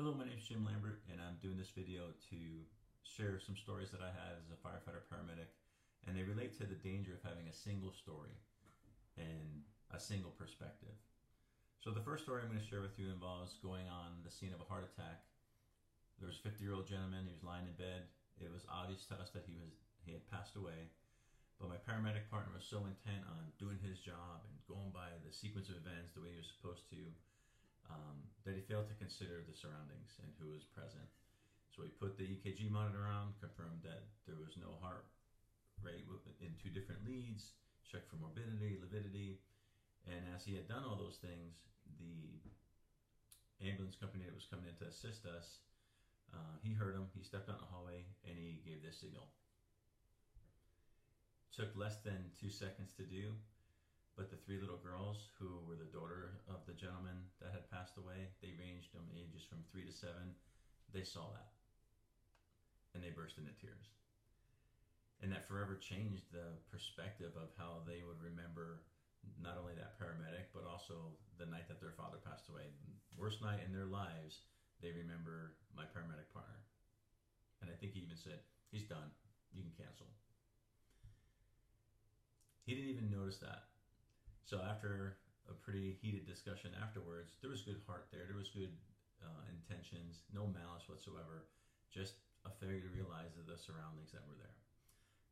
Hello, my name is Jim Lambert, and I'm doing this video to share some stories that I had as a firefighter paramedic, and they relate to the danger of having a single story and a single perspective. So the first story I'm going to share with you involves going on the scene of a heart attack. There was a 50-year-old gentleman. He was lying in bed. It was obvious to us that he had passed away, but my paramedic partner was so intent on doing his job and going by the sequence of events the way he was supposed to, that he failed to consider the surroundings and who was present. So he put the EKG monitor on, confirmed that there was no heart rate in two different leads, checked for morbidity, lividity, and as he had done all those things, the ambulance company that was coming in to assist us, he heard him, he stepped out in the hallway, and he gave this signal. Took less than 2 seconds to do, but the three little girls who were the daughter of the gentleman that had passed away, they ranged from ages from 3 to 7. They saw that, and they burst into tears. And that forever changed the perspective of how they would remember not only that paramedic, but also the night that their father passed away. Worst night in their lives, they remember my paramedic partner. And I think he even said, "He's done, you can cancel." He didn't even notice that. So after a pretty heated discussion afterwards, there was good heart there. There was good intentions, no malice whatsoever, just a failure to realize the surroundings that were there.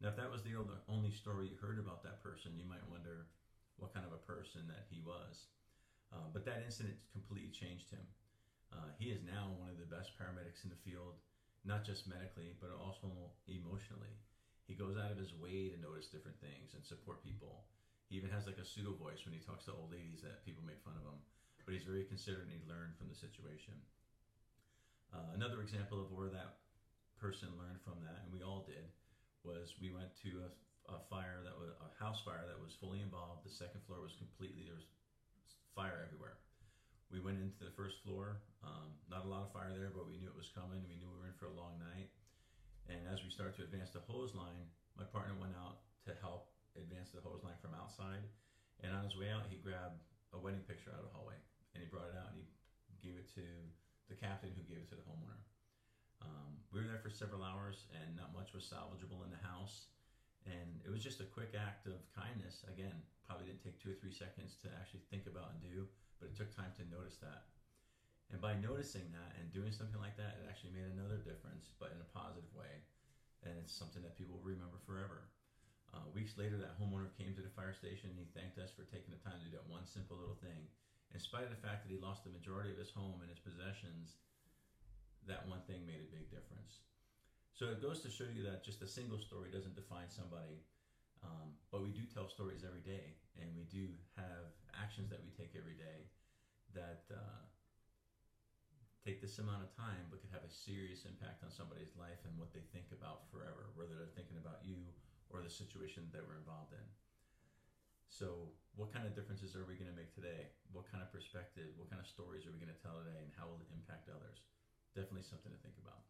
Now, if that was the only story you heard about that person, you might wonder what kind of a person that he was. But that incident completely changed him. He is now one of the best paramedics in the field, not just medically, but also emotionally. He goes out of his way to notice different things and support people. He even has like a pseudo voice when he talks to old ladies that people make fun of him. But he's very considerate and he learned from the situation. Another example of where that person learned from that, and we all did, was we went to a fire that was a house fire that was fully involved. The second floor was completely, there was fire everywhere. We went into the first floor, not a lot of fire there, but we knew it was coming. We knew we were in for a long night. And as we started to advance the hose line, my partner went out to help advance the hose line from outside. And on his way out, he grabbed a wedding picture out of the hallway. And he brought it out and he gave it to the captain who gave it to the homeowner. We were there for several hours and not much was salvageable in the house. And it was just a quick act of kindness. Again, probably didn't take 2 or 3 seconds to actually think about and do, but it took time to notice that. And by noticing that and doing something like that, it actually made another difference, but in a positive way. And it's something that people will remember forever. Weeks later, that homeowner came to the fire station and he thanked us for taking the time to do that one simple little thing. In spite of the fact that he lost the majority of his home and his possessions, that one thing made a big difference. So it goes to show you that just a single story doesn't define somebody, but we do tell stories every day, and we do have actions that we take every day that take this amount of time but could have a serious impact on somebody's life and what they think about forever, whether they're thinking about you or the situation that we're involved in. So what kind of differences are we going to make today? What kind of perspective, what kind of stories are we going to tell today, and how will it impact others? Definitely something to think about.